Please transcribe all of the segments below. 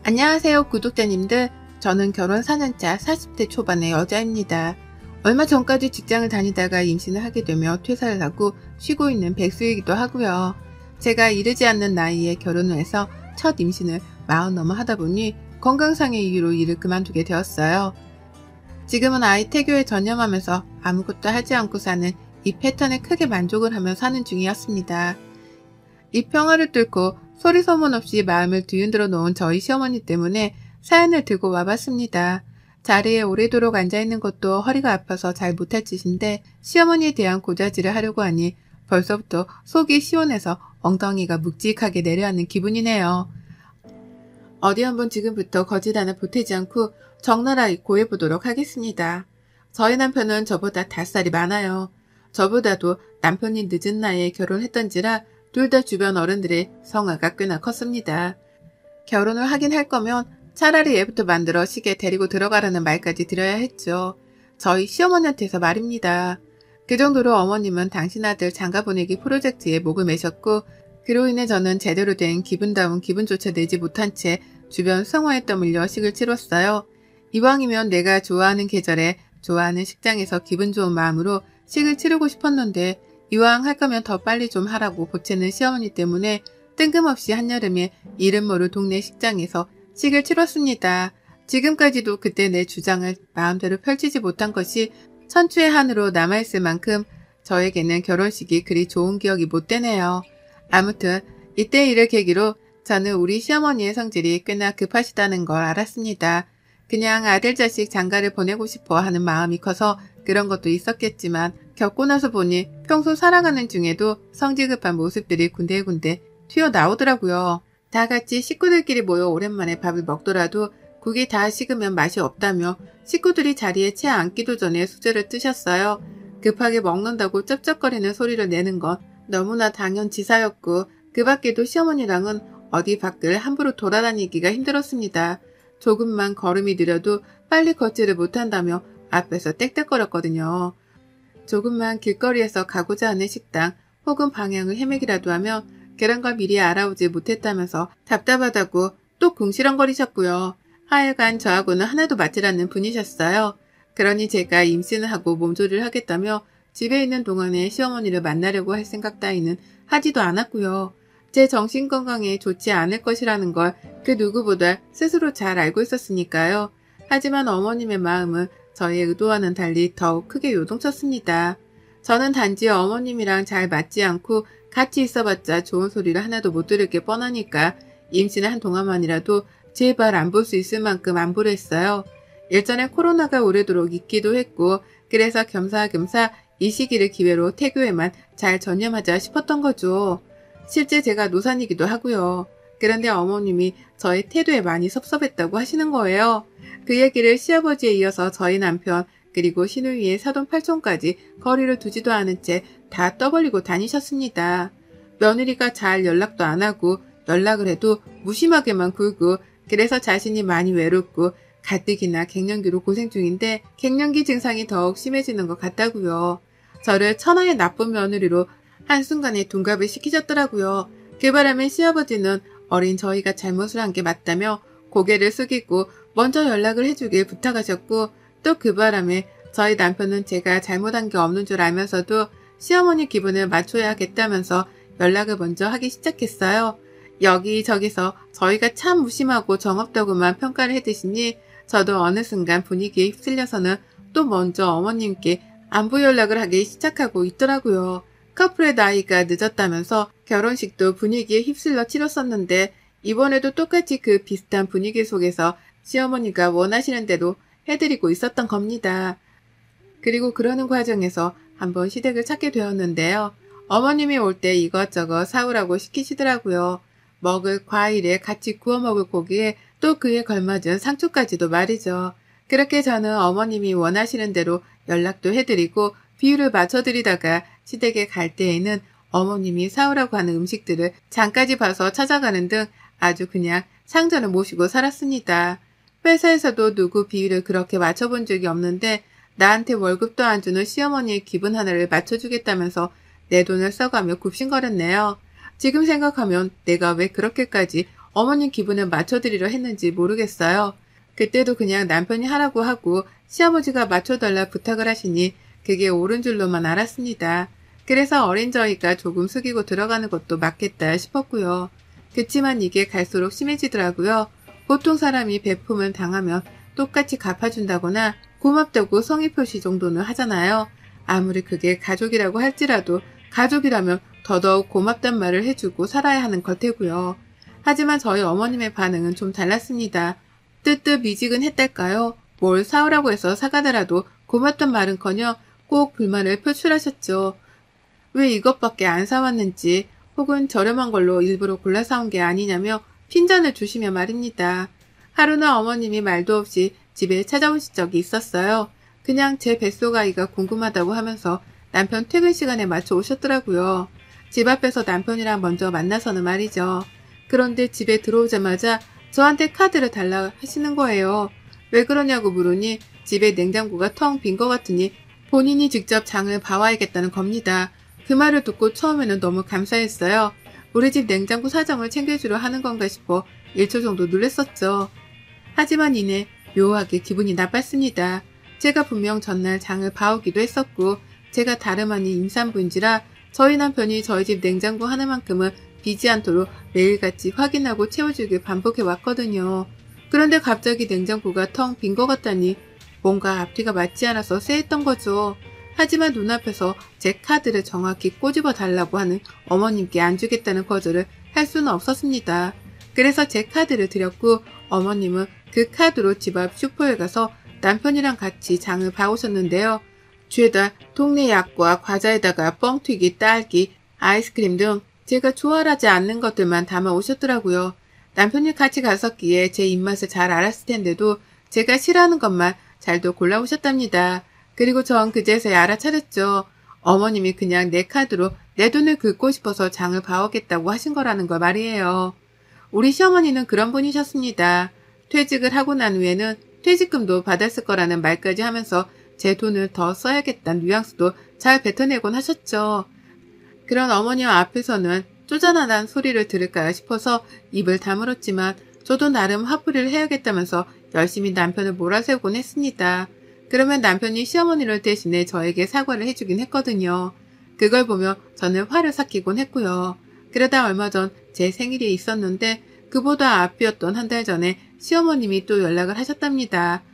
안녕하세요, 구독자님들. 저는 결혼 4년차 40대 초반의 여자입니다. 얼마 전까지 직장을 다니다가 임신을 하게 되며 퇴사를 하고 쉬고 있는 백수이기도 하고요. 제가 이르지 않는 나이에 결혼을 해서 첫 임신을 40 넘어 하다 보니 건강상의 이유로 일을 그만두게 되었어요. 지금은 아이 태교에 전념하면서 아무것도 하지 않고 사는 이 패턴에 크게 만족을 하며 사는 중이었습니다. 이 평화를 뚫고 소리 소문 없이 마음을 뒤흔들어 놓은 저희 시어머니 때문에 사연을 들고 와봤습니다. 자리에 오래도록 앉아있는 것도 허리가 아파서 잘 못할 짓인데 시어머니에 대한 고자질을 하려고 하니 벌써부터 속이 시원해서 엉덩이가 묵직하게 내려앉는 기분이네요. 어디 한번 지금부터 거짓 하나 보태지 않고 적나라히 고해보도록 하겠습니다. 저희 남편은 저보다 5살이 많아요. 저보다도 남편이 늦은 나이에 결혼했던지라 둘 다 주변 어른들의 성화가 꽤나 컸습니다. 결혼을 하긴 할 거면 차라리 애부터 만들어 시게 데리고 들어가라는 말까지 드려야 했죠. 저희 시어머니한테서 말입니다. 그 정도로 어머님은 당신 아들 장가 보내기 프로젝트에 목을 매셨고 그로 인해 저는 제대로 된 기분다운 기분조차 내지 못한 채 주변 성화에 떠밀려 식을 치렀어요. 이왕이면 내가 좋아하는 계절에 좋아하는 식장에서 기분 좋은 마음으로 식을 치르고 싶었는데 이왕 할 거면 더 빨리 좀 하라고 보채는 시어머니 때문에 뜬금없이 한여름에 이름 모를 동네 식장에서 식을 치렀습니다. 지금까지도 그때 내 주장을 마음대로 펼치지 못한 것이 천추의 한으로 남아있을 만큼 저에게는 결혼식이 그리 좋은 기억이 못 되네요. 아무튼 이때 일을 계기로 저는 우리 시어머니의 성질이 꽤나 급하시다는 걸 알았습니다. 그냥 아들 자식 장가를 보내고 싶어 하는 마음이 커서 그런 것도 있었겠지만 겪고 나서 보니 평소 살아가는 중에도 성질 급한 모습들이 군데군데 튀어나오더라고요. 다 같이 식구들끼리 모여 오랜만에 밥을 먹더라도 국이 다 식으면 맛이 없다며 식구들이 자리에 채 앉기도 전에 수저를 뜨셨어요. 급하게 먹는다고 쩝쩝거리는 소리를 내는 건 너무나 당연지사였고 그 밖에도 시어머니랑은 어디 밖을 함부로 돌아다니기가 힘들었습니다. 조금만 걸음이 느려도 빨리 걷지를 못한다며 앞에서 떽떽거렸거든요. 조금만 길거리에서 가고자 하는 식당 혹은 방향을 헤매기라도 하면 계란과 미리 알아오지 못했다면서 답답하다고 또 궁시렁거리셨고요. 하여간 저하고는 하나도 맞질 않는 분이셨어요. 그러니 제가 임신을 하고 몸조리를 하겠다며 집에 있는 동안에 시어머니를 만나려고 할 생각 따위는 하지도 않았고요. 제 정신건강에 좋지 않을 것이라는 걸 그 누구보다 스스로 잘 알고 있었으니까요. 하지만 어머님의 마음은 저의 의도와는 달리 더욱 크게 요동쳤습니다. 저는 단지 어머님이랑 잘 맞지 않고 같이 있어봤자 좋은 소리를 하나도 못 들을 게 뻔하니까 임신을 한 동안만이라도 제발 안 볼 수 있을 만큼 안보려 했어요. 일전에 코로나가 오래도록 있기도 했고 그래서 겸사겸사 이 시기를 기회로 태교에만 잘 전념하자 싶었던 거죠. 실제 제가 노산이기도 하고요. 그런데 어머님이 저의 태도에 많이 섭섭했다고 하시는 거예요. 그 얘기를 시아버지에 이어서 저희 남편 그리고 시누이의 사돈팔촌까지 거리를 두지도 않은 채 다 떠벌리고 다니셨습니다. 며느리가 잘 연락도 안 하고 연락을 해도 무심하게만 굴고 그래서 자신이 많이 외롭고 가뜩이나 갱년기로 고생 중인데 갱년기 증상이 더욱 심해지는 것 같다고요. 저를 천하의 나쁜 며느리로 한순간에 둔갑을 시키셨더라고요. 그 바람에 시아버지는 어린 저희가 잘못을 한 게 맞다며 고개를 숙이고 먼저 연락을 해주길 부탁하셨고 또 그 바람에 저희 남편은 제가 잘못한 게 없는 줄 알면서도 시어머니 기분을 맞춰야겠다면서 연락을 먼저 하기 시작했어요. 여기저기서 저희가 참 무심하고 정없다고만 평가를 해드시니 저도 어느 순간 분위기에 휩쓸려서는 또 먼저 어머님께 안부 연락을 하기 시작하고 있더라고요. 커플의 나이가 늦었다면서 결혼식도 분위기에 휩쓸려 치렀었는데 이번에도 똑같이 그 비슷한 분위기 속에서 시어머니가 원하시는 대로 해드리고 있었던 겁니다. 그리고 그러는 과정에서 한번 시댁을 찾게 되었는데요. 어머님이 올 때 이것저것 사오라고 시키시더라고요. 먹을 과일에 같이 구워 먹을 고기에 또 그에 걸맞은 상추까지도 말이죠. 그렇게 저는 어머님이 원하시는 대로 연락도 해드리고 비율을 맞춰드리다가 시댁에 갈 때에는 어머님이 사오라고 하는 음식들을 장까지 봐서 찾아가는 등 아주 그냥 상전을 모시고 살았습니다. 회사에서도 누구 비율을 그렇게 맞춰본 적이 없는데 나한테 월급도 안 주는 시어머니의 기분 하나를 맞춰주겠다면서 내 돈을 써가며 굽신거렸네요. 지금 생각하면 내가 왜 그렇게까지 어머님 기분을 맞춰드리려 했는지 모르겠어요. 그때도 그냥 남편이 하라고 하고 시아버지가 맞춰달라 부탁을 하시니 그게 옳은 줄로만 알았습니다. 그래서 어린 저희가 조금 숙이고 들어가는 것도 맞겠다 싶었고요. 그치만 이게 갈수록 심해지더라고요. 보통 사람이 베품을 당하면 똑같이 갚아준다거나 고맙다고 성의 표시 정도는 하잖아요. 아무리 그게 가족이라고 할지라도 가족이라면 더더욱 고맙단 말을 해주고 살아야 하는 걸 테고요. 하지만 저희 어머님의 반응은 좀 달랐습니다. 뜨뜻미지근했달까요? 뭘 사오라고 해서 사가더라도 고맙단 말은커녕 꼭 불만을 표출하셨죠. 왜 이것밖에 안 사왔는지 혹은 저렴한 걸로 일부러 골라 사온 게 아니냐며 핀잔을 주시며 말입니다. 하루는 어머님이 말도 없이 집에 찾아오신 적이 있었어요. 그냥 제 뱃속 아이가 궁금하다고 하면서 남편 퇴근 시간에 맞춰 오셨더라고요. 집 앞에서 남편이랑 먼저 만나서는 말이죠. 그런데 집에 들어오자마자 저한테 카드를 달라 하시는 거예요. 왜 그러냐고 물으니 집에 냉장고가 텅 빈 것 같으니 본인이 직접 장을 봐와야겠다는 겁니다. 그 말을 듣고 처음에는 너무 감사했어요. 우리 집 냉장고 사정을 챙겨주려 하는 건가 싶어 1초 정도 놀랬었죠. 하지만 이내 묘하게 기분이 나빴습니다. 제가 분명 전날 장을 봐오기도 했었고 제가 다름 아닌 임산부인지라 저희 남편이 저희 집 냉장고 하나만큼은 비지 않도록 매일같이 확인하고 채워주길 반복해왔거든요. 그런데 갑자기 냉장고가 텅 빈 것 같다니 뭔가 앞뒤가 맞지 않아서 쎄했던 거죠. 하지만 눈앞에서 제 카드를 정확히 꼬집어 달라고 하는 어머님께 안 주겠다는 거절을 할 수는 없었습니다. 그래서 제 카드를 드렸고 어머님은 그 카드로 집 앞 슈퍼에 가서 남편이랑 같이 장을 봐오셨는데요. 죄다 동네 약과 과자에다가 뻥튀기, 딸기, 아이스크림 등 제가 좋아하지 않는 것들만 담아 오셨더라고요. 남편이 같이 갔었기에 제 입맛을 잘 알았을 텐데도 제가 싫어하는 것만 잘도 골라오셨답니다. 그리고 전 그제서야 알아차렸죠. 어머님이 그냥 내 카드로 내 돈을 긁고 싶어서 장을 봐오겠다고 하신 거라는 거 말이에요. 우리 시어머니는 그런 분이셨습니다. 퇴직을 하고 난 후에는 퇴직금도 받았을 거라는 말까지 하면서 제 돈을 더 써야겠다는 뉘앙스도 잘 뱉어내곤 하셨죠. 그런 어머님 앞에서는 쪼잔하다는 소리를 들을까 싶어서 입을 다물었지만 저도 나름 화풀이를 해야겠다면서 열심히 남편을 몰아세우곤 했습니다. 그러면 남편이 시어머니를 대신해 저에게 사과를 해주긴 했거든요. 그걸 보며 저는 화를 삭히곤 했고요. 그러다 얼마 전 제 생일이 있었는데 그보다 앞이었던 한 달 전에 시어머님이 또 연락을 하셨답니다.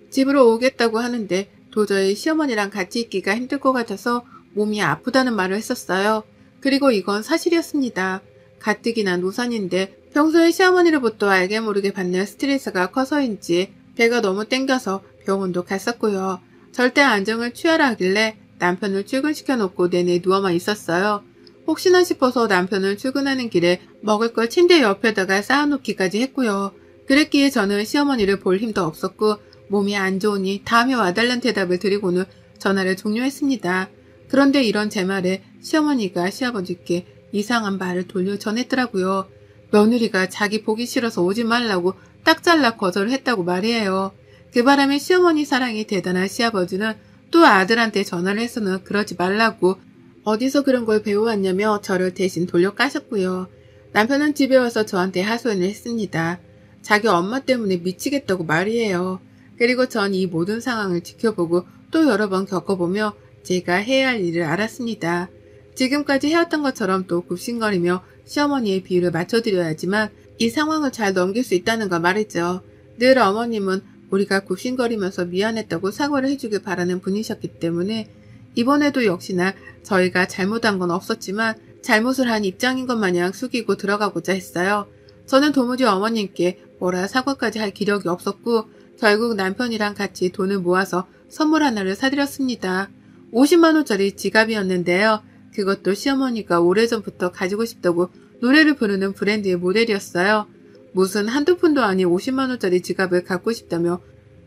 집으로 오겠다고 하는데 도저히 시어머니랑 같이 있기가 힘들 것 같아서 몸이 아프다는 말을 했었어요. 그리고 이건 사실이었습니다. 가뜩이나 노산인데 평소에 시어머니로부터 알게 모르게 받는 스트레스가 커서인지 배가 너무 땡겨서 병원도 갔었고요. 절대 안정을 취하라 하길래 남편을 출근시켜놓고 내내 누워만 있었어요. 혹시나 싶어서 남편을 출근하는 길에 먹을 걸 침대 옆에다가 쌓아놓기까지 했고요. 그랬기에 저는 시어머니를 볼 힘도 없었고 몸이 안 좋으니 다음에 와달란 대답을 드리고는 전화를 종료했습니다. 그런데 이런 제 말에 시어머니가 시아버지께 이상한 말을 돌려 전했더라고요. 며느리가 자기 보기 싫어서 오지 말라고 딱 잘라 거절을 했다고 말이에요. 그 바람에 시어머니 사랑이 대단한 시아버지는 또 아들한테 전화를 해서는 그러지 말라고 어디서 그런 걸 배워왔냐며 저를 대신 돌려 까셨고요. 남편은 집에 와서 저한테 하소연을 했습니다. 자기 엄마 때문에 미치겠다고 말이에요. 그리고 전 이 모든 상황을 지켜보고 또 여러 번 겪어보며 제가 해야 할 일을 알았습니다. 지금까지 해왔던 것처럼 또 굽신거리며 시어머니의 비율을 맞춰드려야지만 이 상황을 잘 넘길 수 있다는 거 말이죠. 늘 어머님은 우리가 굽신거리면서 미안했다고 사과를 해주길 바라는 분이셨기 때문에 이번에도 역시나 저희가 잘못한 건 없었지만 잘못을 한 입장인 것 마냥 숙이고 들어가고자 했어요. 저는 도무지 어머님께 뭐라 사과까지 할 기력이 없었고 결국 남편이랑 같이 돈을 모아서 선물 하나를 사드렸습니다. 50만 원짜리 지갑이었는데요. 그것도 시어머니가 오래전부터 가지고 싶다고 노래를 부르는 브랜드의 모델이었어요. 무슨 한두 푼도 아닌 50만 원짜리 지갑을 갖고 싶다며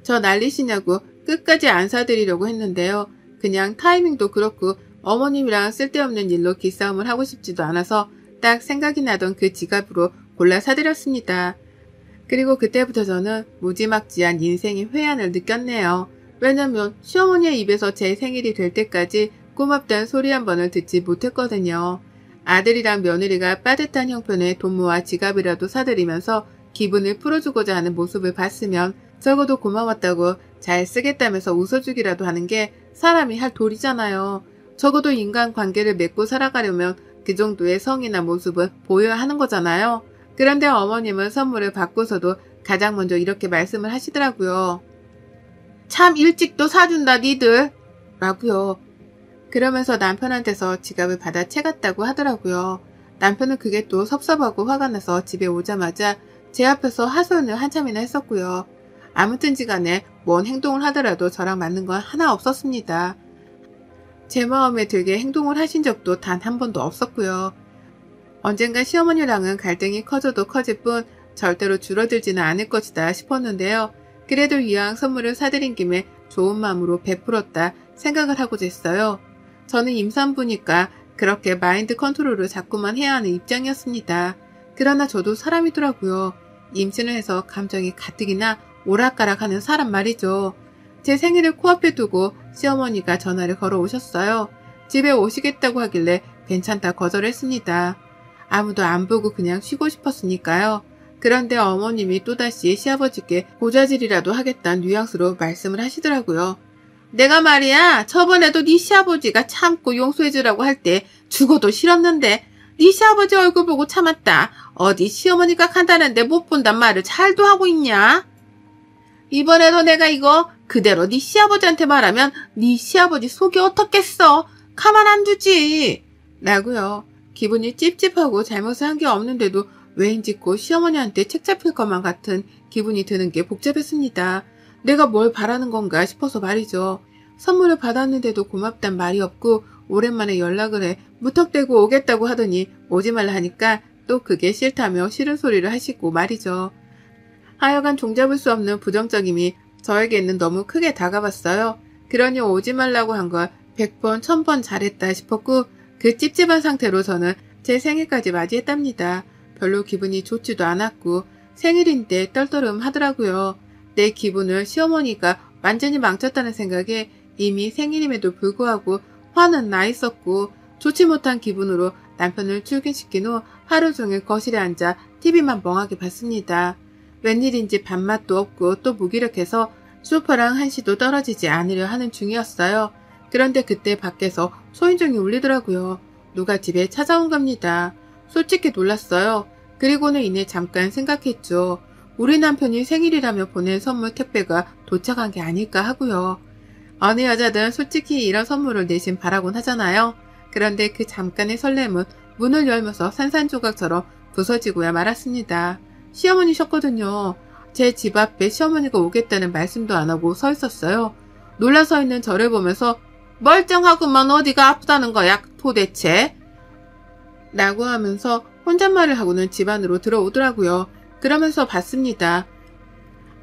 저 난리시냐고 끝까지 안 사드리려고 했는데요. 그냥 타이밍도 그렇고 어머님이랑 쓸데없는 일로 기싸움을 하고 싶지도 않아서 딱 생각이 나던 그 지갑으로 골라 사드렸습니다. 그리고 그때부터 저는 무지막지한 인생의 회한을 느꼈네요. 왜냐면 시어머니의 입에서 제 생일이 될 때까지 고맙다는 소리 한 번을 듣지 못했거든요. 아들이랑 며느리가 빠듯한 형편에 돈 모아 지갑이라도 사들이면서 기분을 풀어주고자 하는 모습을 봤으면 적어도 고마웠다고 잘 쓰겠다면서 웃어주기라도 하는 게 사람이 할 도리잖아요. 적어도 인간관계를 맺고 살아가려면 그 정도의 성의나 모습은 보여야 하는 거잖아요. 그런데 어머님은 선물을 받고서도 가장 먼저 이렇게 말씀을 하시더라고요. 참 일찍도 사준다 니들 라고요. 그러면서 남편한테서 지갑을 받아 채갔다고 하더라고요. 남편은 그게 또 섭섭하고 화가 나서 집에 오자마자 제 앞에서 하소연을 한참이나 했었고요. 아무튼지 간에 뭔 행동을 하더라도 저랑 맞는 건 하나 없었습니다. 제 마음에 들게 행동을 하신 적도 단 한 번도 없었고요. 언젠가 시어머니랑은 갈등이 커져도 커질 뿐 절대로 줄어들지는 않을 것이다 싶었는데요. 그래도 이왕 선물을 사드린 김에 좋은 마음으로 베풀었다 생각을 하고 쟀어요. 저는 임산부니까 그렇게 마인드 컨트롤을 자꾸만 해야 하는 입장이었습니다. 그러나 저도 사람이더라고요. 임신을 해서 감정이 가뜩이나 오락가락하는 사람 말이죠. 제 생일을 코앞에 두고 시어머니가 전화를 걸어 오셨어요. 집에 오시겠다고 하길래 괜찮다 거절했습니다. 아무도 안 보고 그냥 쉬고 싶었으니까요. 그런데 어머님이 또다시 시아버지께 고자질이라도 하겠다는 뉘앙스로 말씀을 하시더라고요. 내가 말이야 저번에도 네 시아버지가 참고 용서해주라고 할 때 죽어도 싫었는데 네 시아버지 얼굴 보고 참았다. 어디 시어머니가 간다는데 못 본단 말을 잘도 하고 있냐? 이번에도 내가 이거 그대로 네 시아버지한테 말하면 네 시아버지 속이 어떻겠어? 가만 안 두지. 라고요. 기분이 찝찝하고 잘못을 한 게 없는데도 왜인지 꼭 시어머니한테 책 잡힐 것만 같은 기분이 드는 게 복잡했습니다. 내가 뭘 바라는 건가 싶어서 말이죠. 선물을 받았는데도 고맙단 말이 없고 오랜만에 연락을 해 무턱대고 오겠다고 하더니 오지 말라 하니까 또 그게 싫다며 싫은 소리를 하시고 말이죠. 하여간 종잡을 수 없는 부정적임이 저에게는 너무 크게 다가왔어요. 그러니 오지 말라고 한 걸 100번, 1000번 잘했다 싶었고 그 찝찝한 상태로 저는 제 생일까지 맞이했답니다. 별로 기분이 좋지도 않았고 생일인데 떨떠름 하더라고요. 내 기분을 시어머니가 완전히 망쳤다는 생각에 이미 생일임에도 불구하고 화는 나 있었고 좋지 못한 기분으로 남편을 출근시킨 후 하루 종일 거실에 앉아 TV만 멍하게 봤습니다. 웬일인지 밥맛도 없고 또 무기력해서 소파랑 한시도 떨어지지 않으려 하는 중이었어요. 그런데 그때 밖에서 소인종이 울리더라고요. 누가 집에 찾아온 겁니다. 솔직히 놀랐어요. 그리고는 이내 잠깐 생각했죠. 우리 남편이 생일이라며 보낸 선물 택배가 도착한 게 아닐까 하고요. 어느 여자든 솔직히 이런 선물을 내심 바라곤 하잖아요. 그런데 그 잠깐의 설렘은 문을 열면서 산산조각처럼 부서지고야 말았습니다. 시어머니셨거든요. 제 집 앞에 시어머니가 오겠다는 말씀도 안 하고 서 있었어요. 놀라 서 있는 저를 보면서 멀쩡하구만 어디가 아프다는 거야 도대체? 라고 하면서 혼잣말을 하고는 집 안으로 들어오더라고요. 그러면서 봤습니다.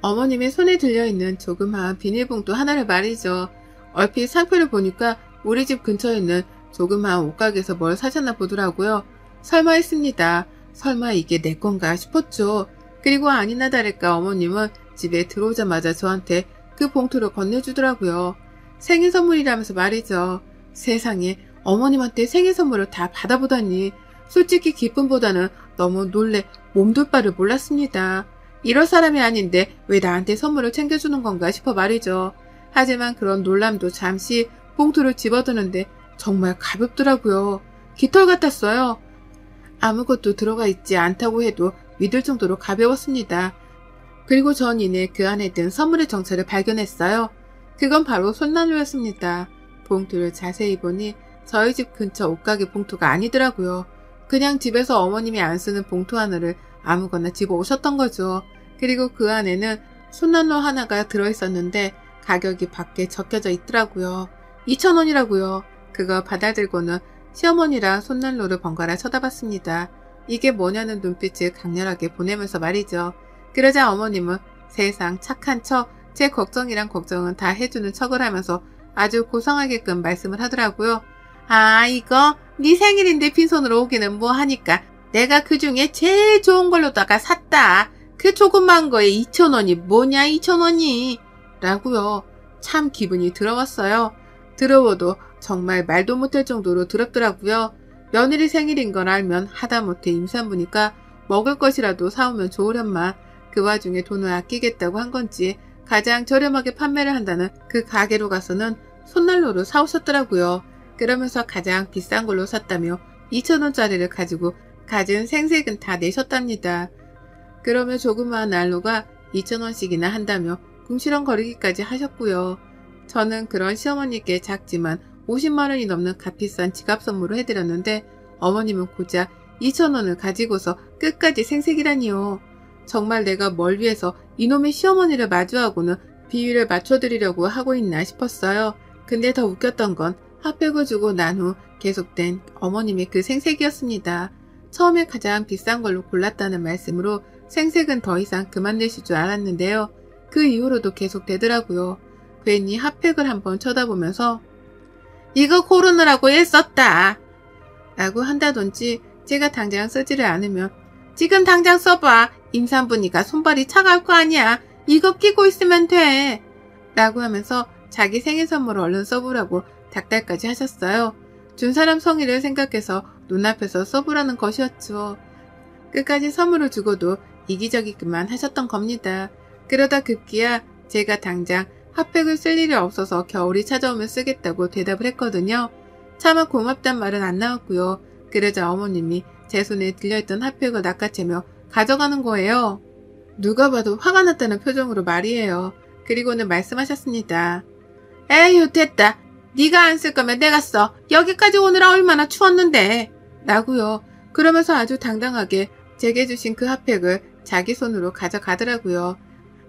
어머님의 손에 들려있는 조그마한 비닐봉투 하나를 말이죠. 얼핏 상표를 보니까 우리 집 근처에 있는 조그마한 옷가게에서 뭘 사셨나 보더라고요. 설마 했습니다. 설마 이게 내 건가 싶었죠. 그리고 아니나 다를까 어머님은 집에 들어오자마자 저한테 그 봉투를 건네주더라고요. 생일 선물이라면서 말이죠. 세상에 어머님한테 생일 선물을 다 받아보다니 솔직히 기쁨보다는 너무 놀래 몸둘 바를 몰랐습니다. 이럴 사람이 아닌데 왜 나한테 선물을 챙겨주는 건가 싶어 말이죠. 하지만 그런 놀람도 잠시 봉투를 집어드는데 정말 가볍더라고요. 깃털 같았어요. 아무것도 들어가 있지 않다고 해도 믿을 정도로 가벼웠습니다. 그리고 전 이내 그 안에 든 선물의 정체를 발견했어요. 그건 바로 손난로였습니다. 봉투를 자세히 보니 저희 집 근처 옷가게 봉투가 아니더라고요. 그냥 집에서 어머님이 안 쓰는 봉투 하나를 아무거나 집어 오셨던 거죠. 그리고 그 안에는 손난로 하나가 들어있었는데 가격이 밖에 적혀져 있더라고요. 2,000원이라고요. 그거 받아들고는 시어머니랑 손난로를 번갈아 쳐다봤습니다. 이게 뭐냐는 눈빛을 강렬하게 보내면서 말이죠. 그러자 어머님은 세상 착한 척 제 걱정이랑 걱정은 다 해주는 척을 하면서 아주 고상하게끔 말씀을 하더라고요. 아 이거 네 생일인데 빈손으로 오기는 뭐 하니까 내가 그중에 제일 좋은 걸로다가 샀다. 그 조그만 거에 2,000원이 뭐냐 2,000원이 라고요. 참 기분이 더러웠어요. 더러워도 정말 말도 못할 정도로 더럽더라고요. 며느리 생일인 걸 알면 하다못해 임산부니까 먹을 것이라도 사오면 좋으련만 그 와중에 돈을 아끼겠다고 한 건지 가장 저렴하게 판매를 한다는 그 가게로 가서는 손난로를 사오셨더라고요. 그러면서 가장 비싼 걸로 샀다며 2,000원짜리를 가지고 갖은 생색은 다 내셨답니다. 그러며 조그마한 난로가 2,000원씩이나 한다며 궁시렁거리기까지 하셨고요. 저는 그런 시어머니께 작지만 50만원이 넘는 값비싼 지갑 선물을 해드렸는데 어머님은 고작 2,000원을 가지고서 끝까지 생색이라니요. 정말 내가 뭘 위해서 이놈의 시어머니를 마주하고는 비위를 맞춰드리려고 하고 있나 싶었어요. 근데 더 웃겼던 건 핫팩을 주고 난 후 계속된 어머님의 그 생색이었습니다. 처음에 가장 비싼 걸로 골랐다는 말씀으로 생색은 더 이상 그만 내실 줄 알았는데요. 그 이후로도 계속 되더라고요. 괜히 핫팩을 한번 쳐다보면서 이거 고르느라고 애썼다 라고 한다든지 제가 당장 쓰지를 않으면 지금 당장 써봐. 임산부니까 손발이 차가울 거 아니야. 이거 끼고 있으면 돼 라고 하면서 자기 생일 선물을 얼른 써보라고 닥달까지 하셨어요. 준 사람 성의를 생각해서 눈앞에서 써보라는 것이었죠. 끝까지 선물을 주고도 이기적이기만 하셨던 겁니다. 그러다 급기야 제가 당장 핫팩을 쓸 일이 없어서 겨울이 찾아오면 쓰겠다고 대답을 했거든요. 차마 고맙단 말은 안 나왔고요. 그러자 어머님이 제 손에 들려있던 핫팩을 낚아채며 가져가는 거예요. 누가 봐도 화가 났다는 표정으로 말이에요. 그리고는 말씀하셨습니다. 에휴 됐다. 네가 안 쓸 거면 내가 써. 여기까지 오느라 얼마나 추웠는데 라고요. 그러면서 아주 당당하게 제게 주신 그 핫팩을 자기 손으로 가져가더라고요.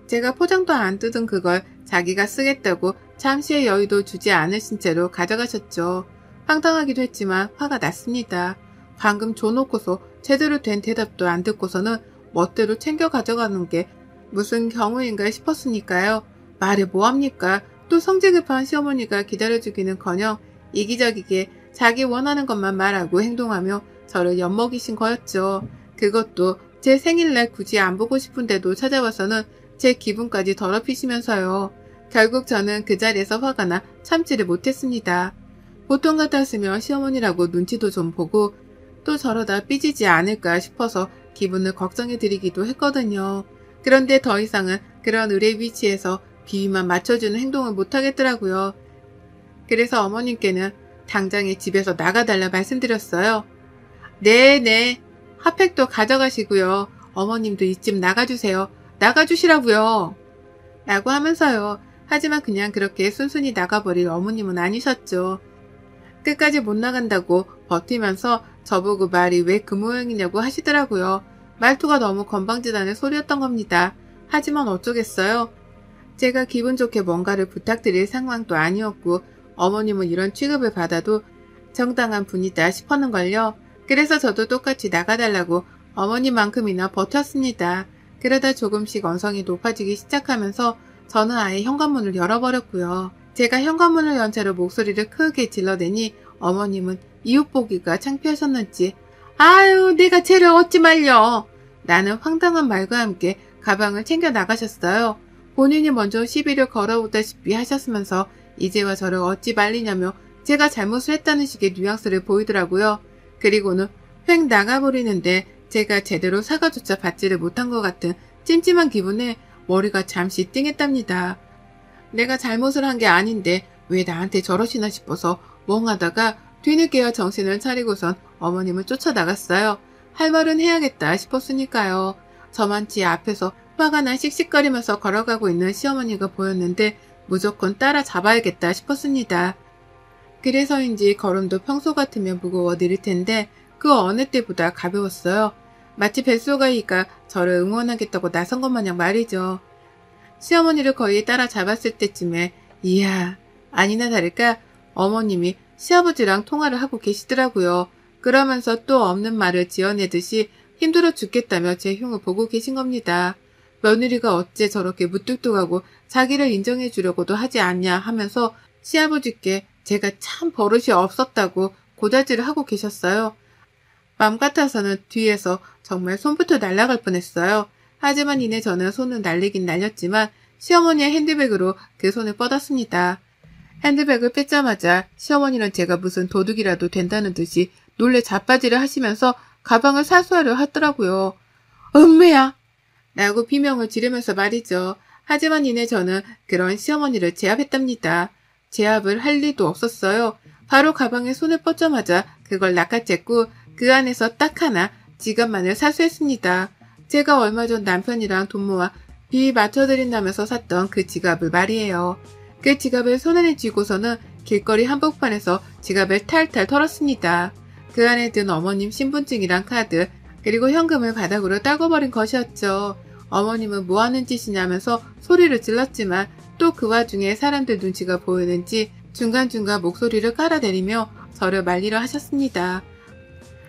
제가 포장도 안 뜯은 그걸 자기가 쓰겠다고 잠시의 여유도 주지 않으신 채로 가져가셨죠. 황당하기도 했지만 화가 났습니다. 방금 줘놓고서 제대로 된 대답도 안 듣고서는 멋대로 챙겨 가져가는 게 무슨 경우인가 싶었으니까요. 말해 뭐합니까? 또 성질 급한 시어머니가 기다려주기는커녕 이기적이게 자기 원하는 것만 말하고 행동하며 저를 엿먹이신 거였죠. 그것도 제 생일날 굳이 안 보고 싶은데도 찾아와서는 제 기분까지 더럽히시면서요. 결국 저는 그 자리에서 화가 나 참지를 못했습니다. 보통 같았으면 시어머니라고 눈치도 좀 보고 또 저러다 삐지지 않을까 싶어서 기분을 걱정해드리기도 했거든요. 그런데 더 이상은 그런 의뢰 위치에서 비위만 맞춰주는 행동을 못하겠더라고요. 그래서 어머님께는 당장에 집에서 나가달라 말씀드렸어요. 네네. 핫팩도 가져가시고요. 어머님도 이 집 나가주세요. 나가주시라고요. 라고 하면서요. 하지만 그냥 그렇게 순순히 나가버릴 어머님은 아니셨죠. 끝까지 못 나간다고 버티면서 저보고 말이 왜 그 모양이냐고 하시더라고요. 말투가 너무 건방지다는 소리였던 겁니다. 하지만 어쩌겠어요. 제가 기분 좋게 뭔가를 부탁드릴 상황도 아니었고 어머님은 이런 취급을 받아도 정당한 분이다 싶었는걸요. 그래서 저도 똑같이 나가달라고 어머니만큼이나 버텼습니다. 그러다 조금씩 언성이 높아지기 시작하면서 저는 아예 현관문을 열어버렸고요. 제가 현관문을 연 채로 목소리를 크게 질러대니 어머님은 이웃보기가 창피하셨는지 아유 내가 쟤를 어찌 말려 라는 황당한 말과 함께 가방을 챙겨 나가셨어요. 본인이 먼저 시비를 걸어오다시피 하셨으면서 이제와 저를 어찌 말리냐며 제가 잘못을 했다는 식의 뉘앙스를 보이더라고요. 그리고는 휙 나가버리는데 제가 제대로 사과조차 받지를 못한 것 같은 찜찜한 기분에 머리가 잠시 띵했답니다. 내가 잘못을 한 게 아닌데 왜 나한테 저러시나 싶어서 멍하다가 뒤늦게야 정신을 차리고선 어머님을 쫓아나갔어요. 할 말은 해야겠다 싶었으니까요. 저만치 앞에서 화가 나 씩씩거리면서 걸어가고 있는 시어머니가 보였는데 무조건 따라잡아야겠다 싶었습니다. 그래서인지 걸음도 평소 같으면 무거워 느릴 텐데 그 어느 때보다 가벼웠어요. 마치 뱃속아이가 저를 응원하겠다고 나선 것 마냥 말이죠. 시어머니를 거의 따라잡았을 때쯤에 이야 아니나 다를까 어머님이 시아버지랑 통화를 하고 계시더라고요. 그러면서 또 없는 말을 지어내듯이 힘들어 죽겠다며 제 흉을 보고 계신 겁니다. 며느리가 어째 저렇게 무뚝뚝하고 자기를 인정해 주려고도 하지 않냐 하면서 시아버지께 제가 참 버릇이 없었다고 고자질을 하고 계셨어요. 맘 같아서는 뒤에서 정말 손부터 날아갈 뻔했어요. 하지만 이내 저는 손을 날리긴 날렸지만 시어머니의 핸드백으로 그 손을 뻗었습니다. 핸드백을 뺏자마자 시어머니는 제가 무슨 도둑이라도 된다는 듯이 놀래 자빠지려 하시면서 가방을 사수하려 하더라고요. 엄매야! 라고 비명을 지르면서 말이죠. 하지만 이내 저는 그런 시어머니를 제압했답니다. 제압을 할 리도 없었어요. 바로 가방에 손을 뻗자마자 그걸 낚아챘고 그 안에서 딱 하나 지갑만을 사수했습니다. 제가 얼마 전 남편이랑 돈 모아 비 맞춰드린다면서 샀던 그 지갑을 말이에요. 그 지갑을 손안에 쥐고서는 길거리 한복판에서 지갑을 탈탈 털었습니다. 그 안에 든 어머님 신분증이랑 카드 그리고 현금을 바닥으로 따궈버린 것이었죠. 어머님은 뭐하는 짓이냐면서 소리를 질렀지만 또 그 와중에 사람들 눈치가 보이는지 중간중간 목소리를 깔아대리며 저를 말리려 하셨습니다.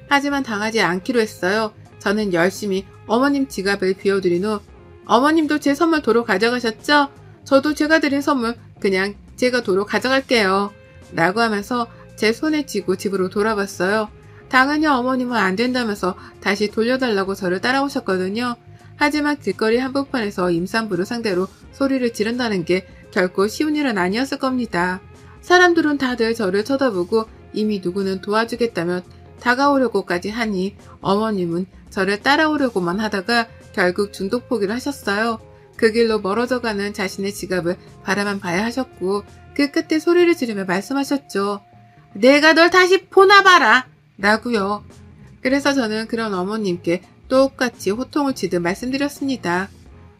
하지만 당하지 않기로 했어요. 저는 열심히 어머님 지갑을 비워드린 후 어머님도 제 선물 도로 가져가셨죠? 저도 제가 드린 선물 그냥 제가 도로 가져갈게요. 라고 하면서 제 손에 쥐고 집으로 돌아왔어요. 당연히 어머님은 안 된다면서 다시 돌려달라고 저를 따라오셨거든요. 하지만 길거리 한복판에서 임산부를 상대로 소리를 지른다는 게 결코 쉬운 일은 아니었을 겁니다. 사람들은 다들 저를 쳐다보고 이미 누구는 도와주겠다며 다가오려고까지 하니 어머님은 저를 따라오려고만 하다가 결국 중독 포기를 하셨어요. 그 길로 멀어져가는 자신의 지갑을 바라만 봐야 하셨고 그 끝에 소리를 지르며 말씀하셨죠. 내가 널 다시 보나봐라! 라고요. 그래서 저는 그런 어머님께 똑같이 호통을 치듯 말씀드렸습니다.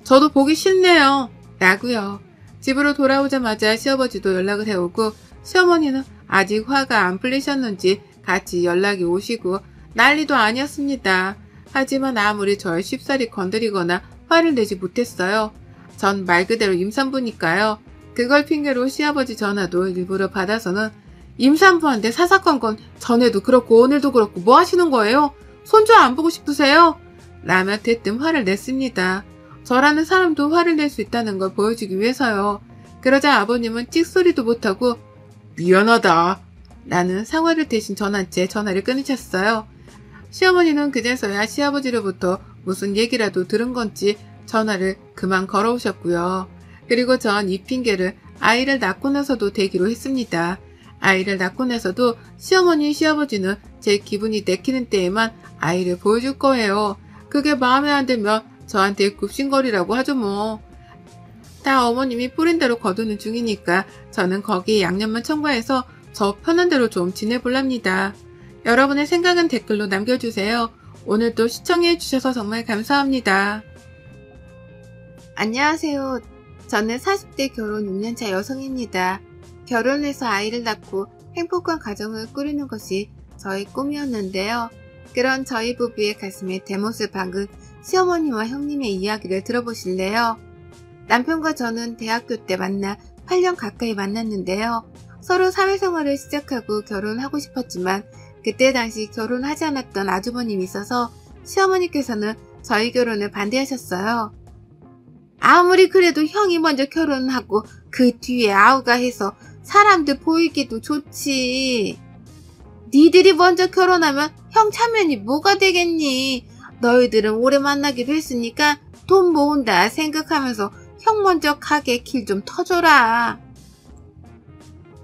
저도 보기 싫네요. 라고요. 집으로 돌아오자마자 시아버지도 연락을 해오고 시어머니는 아직 화가 안 풀리셨는지 같이 연락이 오시고 난리도 아니었습니다. 하지만 아무리 절 쉽사리 건드리거나 화를 내지 못했어요. 전 말 그대로 임산부니까요. 그걸 핑계로 시아버지 전화도 일부러 받아서는 임산부한테 사사건 건 전에도 그렇고 오늘도 그렇고 뭐 하시는 거예요? 손주 안 보고 싶으세요? 라며 대뜸 화를 냈습니다. 저라는 사람도 화를 낼 수 있다는 걸 보여주기 위해서요. 그러자 아버님은 찍소리도 못하고 미안하다 라는 상화를 대신 전한 채 전화를 끊으셨어요. 시어머니는 그제서야 시아버지로부터 무슨 얘기라도 들은 건지 전화를 그만 걸어오셨고요. 그리고 전 이 핑계를 아이를 낳고 나서도 대기로 했습니다. 아이를 낳고 나서도 시어머니, 시아버지는 제 기분이 내키는 때에만 아이를 보여줄 거예요. 그게 마음에 안 들면 저한테 굽신거리라고 하죠 뭐. 다 어머님이 뿌린 대로 거두는 중이니까 저는 거기에 양념만 첨가해서 저 편한 대로 좀 지내볼랍니다. 여러분의 생각은 댓글로 남겨주세요. 오늘도 시청해주셔서 정말 감사합니다. 안녕하세요. 저는 40대 결혼 6년차 여성입니다. 결혼해서 아이를 낳고 행복한 가정을 꾸리는 것이 저의 꿈이었는데요. 그런 저희 부부의 가슴에 대못을 박은 시어머니와 형님의 이야기를 들어보실래요? 남편과 저는 대학교 때 만나 8년 가까이 만났는데요. 서로 사회생활을 시작하고 결혼하고 싶었지만 그때 당시 결혼하지 않았던 아주버님이 있어서 시어머니께서는 저희 결혼을 반대하셨어요. 아무리 그래도 형이 먼저 결혼하고 그 뒤에 아우가 해서 사람들 보이기도 좋지. 니들이 먼저 결혼하면 형 차면이 뭐가 되겠니? 너희들은 오래 만나기로 했으니까 돈 모은다 생각하면서 형 먼저 가게 길 좀 터줘라.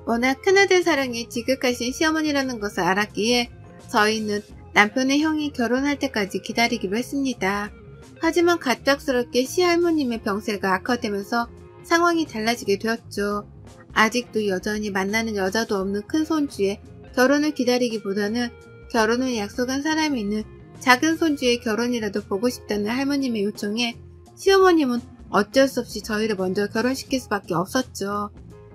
워낙 큰아들 사랑이 지극하신 시어머니라는 것을 알았기에 저희는 남편의 형이 결혼할 때까지 기다리기로 했습니다. 하지만 갑작스럽게 시할머님의 병세가 악화되면서 상황이 달라지게 되었죠. 아직도 여전히 만나는 여자도 없는 큰 손주의 결혼을 기다리기보다는 결혼을 약속한 사람이 있는 작은 손주의 결혼이라도 보고 싶다는 할머님의 요청에 시어머님은 어쩔 수 없이 저희를 먼저 결혼시킬 수밖에 없었죠.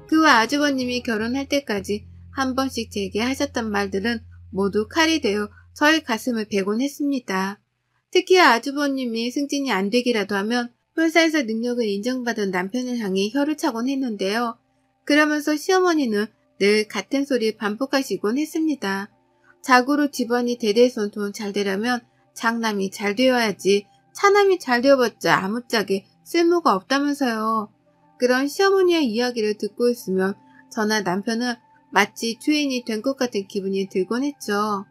그 후 아주버님이 결혼할 때까지 한 번씩 제게 하셨던 말들은 모두 칼이 되어 저의 가슴을 베곤 했습니다. 특히 아주버님이 승진이 안 되기라도 하면 회사에서 능력을 인정받은 남편을 향해 혀를 차곤 했는데요. 그러면서 시어머니는 늘 같은 소리 반복하시곤 했습니다. 자고로 집안이 대대손손 잘 되려면 장남이 잘 되어야지 차남이 잘 되어봤자 아무짝에 쓸모가 없다면서요. 그런 시어머니의 이야기를 듣고 있으면 저나 남편은 마치 주인이 된 것 같은 기분이 들곤 했죠.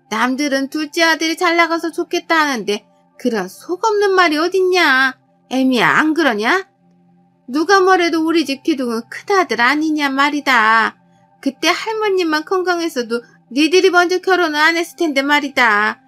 남들은 둘째 아들이 잘 나가서 좋겠다 하는데 그런 속 없는 말이 어딨냐? 애미야 안 그러냐? 누가 뭐래도 우리 집 기둥은 큰아들 아니냐 말이다. 그때 할머님만 건강했어도 니들이 먼저 결혼을 안 했을 텐데 말이다.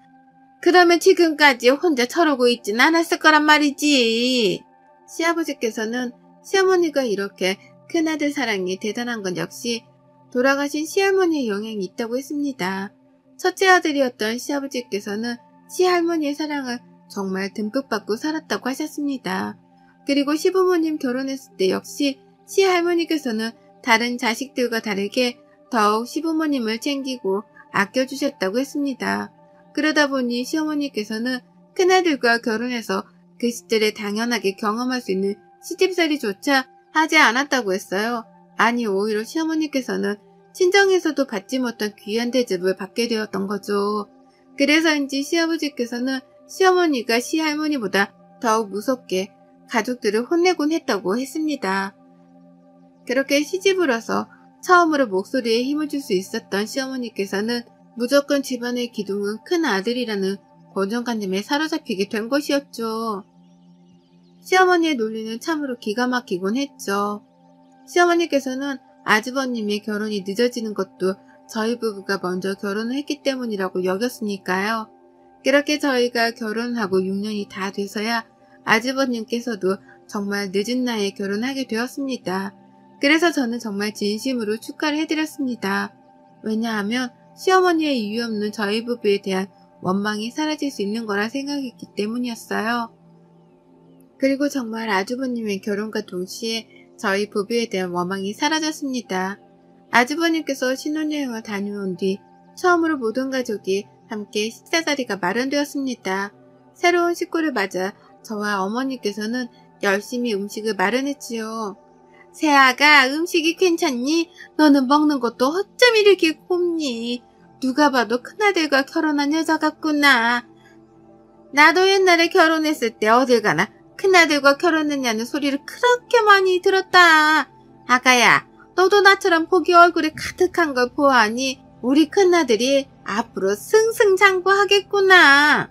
그러면 지금까지 혼자 저러고 있진 않았을 거란 말이지. 시아버지께서는 시어머니가 이렇게 큰아들 사랑이 대단한 건 역시 돌아가신 시할머니의 영향이 있다고 했습니다. 첫째 아들이었던 시아버지께서는 시할머니의 사랑을 정말 듬뿍 받고 살았다고 하셨습니다. 그리고 시부모님 결혼했을 때 역시 시할머니께서는 다른 자식들과 다르게 더욱 시부모님을 챙기고 아껴주셨다고 했습니다. 그러다 보니 시어머니께서는 큰아들과 결혼해서 그 시절에 당연하게 경험할 수 있는 시집살이조차 하지 않았다고 했어요. 아니 오히려 시어머니께서는 친정에서도 받지 못한 귀한 대접을 받게 되었던 거죠. 그래서인지 시아버지께서는 시어머니가 시할머니보다 더욱 무섭게 가족들을 혼내곤 했다고 했습니다. 그렇게 시집을 와서 처음으로 목소리에 힘을 줄 수 있었던 시어머니께서는 무조건 집안의 기둥은 큰 아들이라는 고정관념에 사로잡히게 된 것이었죠. 시어머니의 논리는 참으로 기가 막히곤 했죠. 시어머니께서는 아주버님의 결혼이 늦어지는 것도 저희 부부가 먼저 결혼을 했기 때문이라고 여겼으니까요. 그렇게 저희가 결혼하고 6년이 다 돼서야 아주버님께서도 정말 늦은 나이에 결혼하게 되었습니다. 그래서 저는 정말 진심으로 축하를 해드렸습니다. 왜냐하면 시어머니의 이유 없는 저희 부부에 대한 원망이 사라질 수 있는 거라 생각했기 때문이었어요. 그리고 정말 아주버님의 결혼과 동시에 저희 부부에 대한 원망이 사라졌습니다. 아주버님께서 신혼여행을 다녀온 뒤 처음으로 모든 가족이 함께 식사 자리가 마련되었습니다. 새로운 식구를 맞아 저와 어머니께서는 열심히 음식을 마련했지요. 새아가 음식이 괜찮니? 너는 먹는 것도 어쩜 이렇게 곱니? 누가 봐도 큰아들과 결혼한 여자 같구나. 나도 옛날에 결혼했을 때 어딜 가나 큰아들과 결혼했냐는 소리를 그렇게 많이 들었다. 아가야, 너도 나처럼 복이 얼굴에 가득한 걸 보아하니 우리 큰아들이 앞으로 승승장구하겠구나.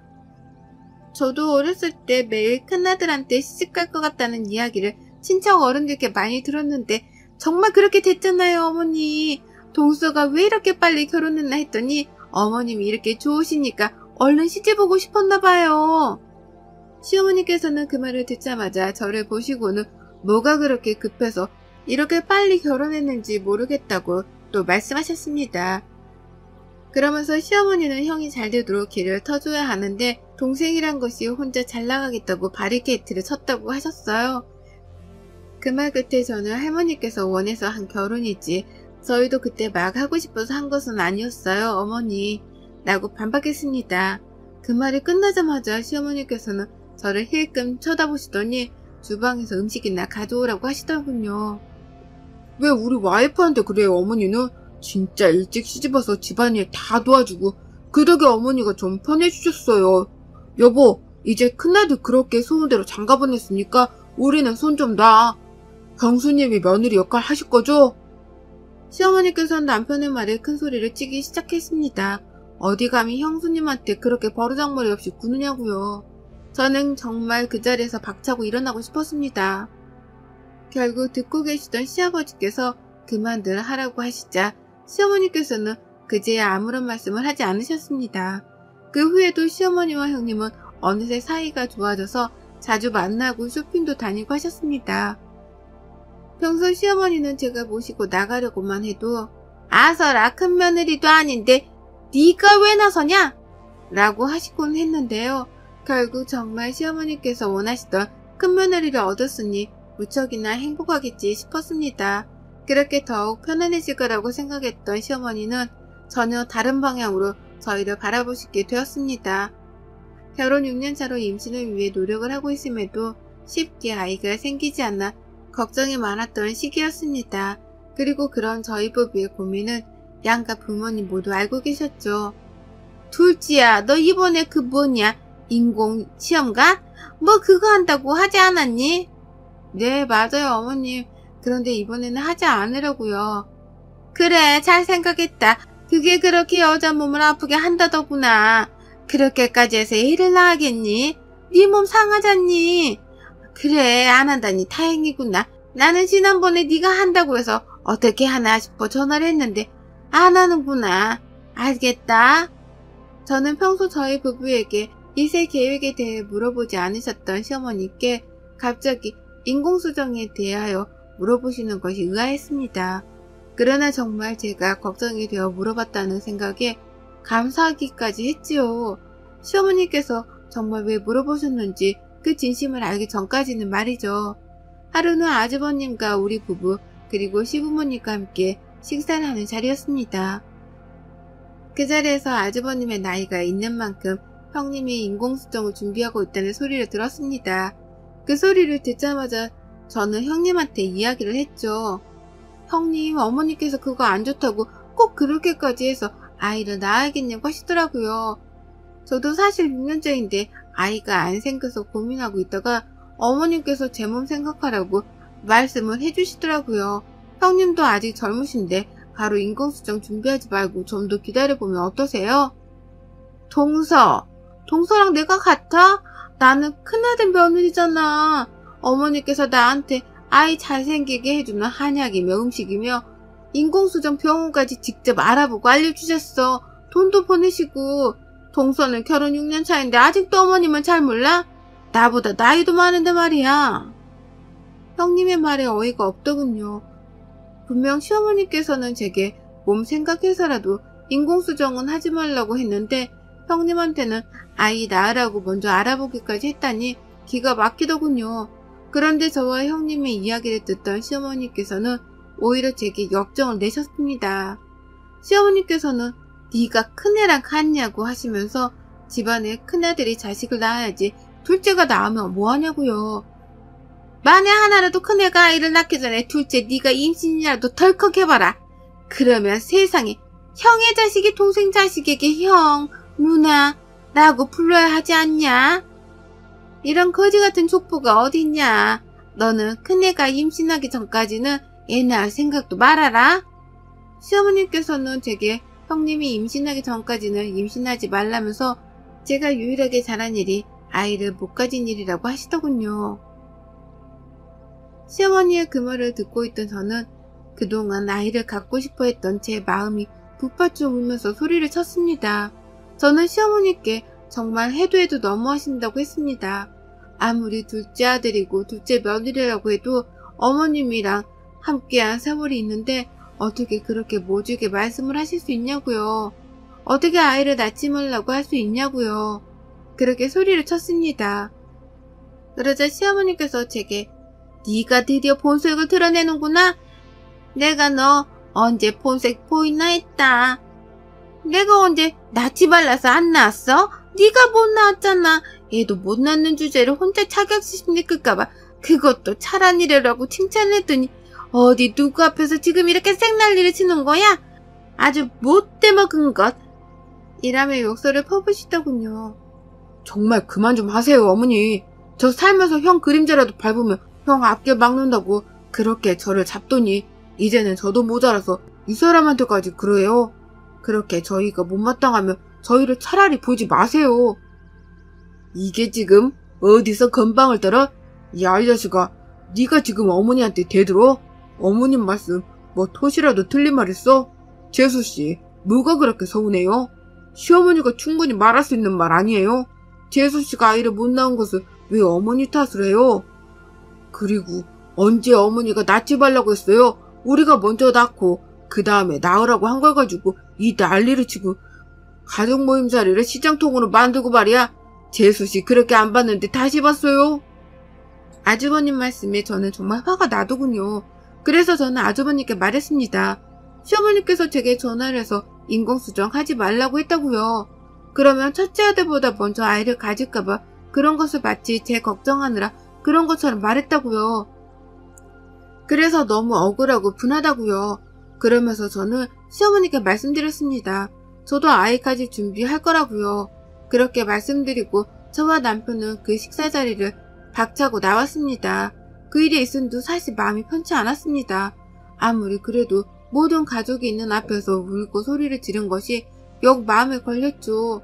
저도 어렸을 때 매일 큰아들한테 시집갈 것 같다는 이야기를 친척 어른들께 많이 들었는데 정말 그렇게 됐잖아요, 어머니. 동서가 왜 이렇게 빨리 결혼했나 했더니 어머님이 이렇게 좋으시니까 얼른 시집오고 싶었나 봐요. 시어머니께서는 그 말을 듣자마자 저를 보시고는 뭐가 그렇게 급해서 이렇게 빨리 결혼했는지 모르겠다고 또 말씀하셨습니다. 그러면서 시어머니는 형이 잘 되도록 길을 터줘야 하는데 동생이란 것이 혼자 잘 나가겠다고 바리케이트를 쳤다고 하셨어요. 그 말 끝에 저는 할머니께서 원해서 한 결혼이지 저희도 그때 막 하고 싶어서 한 것은 아니었어요, 어머니. 라고 반박했습니다. 그 말이 끝나자마자 시어머니께서는 저를 힐끔 쳐다보시더니 주방에서 음식이나 가져오라고 하시더군요. 왜 우리 와이프한테 그래요, 어머니는? 진짜 일찍 시집와서 집안일 다 도와주고 그 덕에 어머니가 좀 편해지셨어요. 여보, 이제 큰아들 그렇게 소문대로 장가 보냈으니까 우리는 손 좀 놔. 형수님이 며느리 역할 하실 거죠? 시어머니께서는 남편의 말에 큰 소리를 치기 시작했습니다. 어디 감히 형수님한테 그렇게 버르장머리 없이 구느냐고요. 저는 정말 그 자리에서 박차고 일어나고 싶었습니다. 결국 듣고 계시던 시아버지께서 그만들 하라고 하시자 시어머니께서는 그제야 아무런 말씀을 하지 않으셨습니다. 그 후에도 시어머니와 형님은 어느새 사이가 좋아져서 자주 만나고 쇼핑도 다니고 하셨습니다. 평소 시어머니는 제가 모시고 나가려고만 해도 아서라 큰 며느리도 아닌데 네가 왜 나서냐? 라고 하시곤 했는데요. 결국 정말 시어머니께서 원하시던 큰 며느리를 얻었으니 무척이나 행복하겠지 싶었습니다. 그렇게 더욱 편안해질 거라고 생각했던 시어머니는 전혀 다른 방향으로 저희를 바라보시게 되었습니다. 결혼 6년차로 임신을 위해 노력을 하고 있음에도 쉽게 아이가 생기지 않아 걱정이 많았던 시기였습니다. 그리고 그런 저희 부부의 고민은 양가 부모님 모두 알고 계셨죠. 둘째야, 너 이번에 그 뭐냐? 인공시험가? 뭐 그거 한다고 하지 않았니? 네, 맞아요, 어머님. 그런데 이번에는 하지 않으려고요. 그래, 잘 생각했다. 그게 그렇게 여자 몸을 아프게 한다더구나. 그렇게까지 해서 애를 낳았겠니? 네 몸 상하잖니? 그래, 안 한다니 다행이구나. 나는 지난번에 네가 한다고 해서 어떻게 하나 싶어 전화를 했는데 안 하는구나. 알겠다. 저는 평소 저희 부부에게 이세 계획에 대해 물어보지 않으셨던 시어머니께 갑자기 인공수정에 대하여 물어보시는 것이 의아했습니다. 그러나 정말 제가 걱정이 되어 물어봤다는 생각에 감사하기까지 했지요. 시어머니께서 정말 왜 물어보셨는지 그 진심을 알기 전까지는 말이죠. 하루는 아주버님과 우리 부부 그리고 시부모님과 함께 식사를 하는 자리였습니다. 그 자리에서 아주버님의 나이가 있는 만큼 형님이 인공수정을 준비하고 있다는 소리를 들었습니다. 그 소리를 듣자마자 저는 형님한테 이야기를 했죠. 형님, 어머니께서 그거 안 좋다고 꼭 그렇게까지 해서 아이를 낳아야겠냐고 하시더라고요. 저도 사실 6년째인데 아이가 안 생겨서 고민하고 있다가 어머님께서 제 몸 생각하라고 말씀을 해주시더라고요. 형님도 아직 젊으신데 바로 인공수정 준비하지 말고 좀 더 기다려보면 어떠세요? 동서랑 내가 같아? 나는 큰아들 며느리잖아. 어머니께서 나한테 아이 잘생기게 해주는 한약이며 음식이며 인공수정 병원까지 직접 알아보고 알려주셨어. 돈도 보내시고. 동서는 결혼 6년 차인데 아직도 어머님은 잘 몰라? 나보다 나이도 많은데 말이야. 형님의 말에 어이가 없더군요. 분명 시어머니께서는 제게 몸 생각해서라도 인공수정은 하지 말라고 했는데 형님한테는 아이 낳으라고 먼저 알아보기까지 했다니 기가 막히더군요. 그런데 저와 형님의 이야기를 듣던 시어머니께서는 오히려 제게 역정을 내셨습니다. 시어머니께서는 네가 큰애랑 같냐고 하시면서 집안에 큰아들이 자식을 낳아야지 둘째가 낳으면 뭐하냐고요. 만에 하나라도 큰애가 아이를 낳기 전에 둘째 네가 임신이라도 덜컥 해봐라. 그러면 세상에 형의 자식이 동생 자식에게 형, 누나 라고 불러야 하지 않냐? 이런 거지같은 족보가 어딨냐. 너는 큰애가 임신하기 전까지는 애 낳을 생각도 말아라. 시어머니께서는 제게 형님이 임신하기 전까지는 임신하지 말라면서 제가 유일하게 잘한 일이 아이를 못 가진 일이라고 하시더군요. 시어머니의 그 말을 듣고 있던 저는 그동안 아이를 갖고 싶어 했던 제 마음이 북받쳐 울면서 소리를 쳤습니다. 저는 시어머니께 정말 해도 너무하신다고 했습니다. 아무리 둘째 아들이고 둘째 며느리라고 해도 어머님이랑 함께한 세월이 있는데 어떻게 그렇게 모질게 말씀을 하실 수 있냐고요. 어떻게 아이를 낳지 말라고 할 수 있냐고요. 그렇게 소리를 쳤습니다. 그러자 시어머니께서 제게 네가 드디어 본색을 드러내는구나. 내가 너 언제 본색 보이나 했다. 내가 언제 낳지 말라서 안 낳았어? 네가 못 낳았잖아. 얘도 못 낳는 주제를 혼자 차격시심 느낄까봐 그것도 잘한 일이라고 칭찬을 했더니 어디 누구 앞에서 지금 이렇게 생난리를 치는 거야? 아주 못돼 먹은 것. 이라며 욕설을 퍼부시더군요. 정말 그만 좀 하세요, 어머니. 저 살면서 형 그림자라도 밟으면 형 앞길 막는다고 그렇게 저를 잡더니 이제는 저도 모자라서 이 사람한테까지 그래요. 그렇게 저희가 못마땅하면 저희를 차라리 보지 마세요. 이게 지금 어디서 건방을 떨어? 야, 이 자식아, 네가 지금 어머니한테 대들어? 어머님 말씀 뭐 토시라도 틀린 말 했어? 재수씨, 뭐가 그렇게 서운해요? 시어머니가 충분히 말할 수 있는 말 아니에요? 재수씨가 아이를 못 낳은 것을 왜 어머니 탓을 해요? 그리고 언제 어머니가 낳지 말라고 했어요? 우리가 먼저 낳고 그 다음에 낳으라고 한 걸 가지고 이 난리를 치고 가족 모임 자리를 시장통으로 만들고 말이야. 재수씨 그렇게 안 봤는데 다시 봤어요? 아주버님 말씀에 저는 정말 화가 나더군요. 그래서 저는 아주버님께 말했습니다. 시어머니께서 제게 전화를 해서 인공수정 하지 말라고 했다고요. 그러면 첫째 아들보다 먼저 아이를 가질까봐 그런 것을 마치 제 걱정하느라 그런 것처럼 말했다고요. 그래서 너무 억울하고 분하다고요. 그러면서 저는 시어머니께 말씀드렸습니다. 저도 아이까지 준비할 거라고요. 그렇게 말씀드리고 저와 남편은 그 식사 자리를 박차고 나왔습니다. 그 일이 있은 후 사실 마음이 편치 않았습니다. 아무리 그래도 모든 가족이 있는 앞에서 울고 소리를 지른 것이 역 마음에 걸렸죠.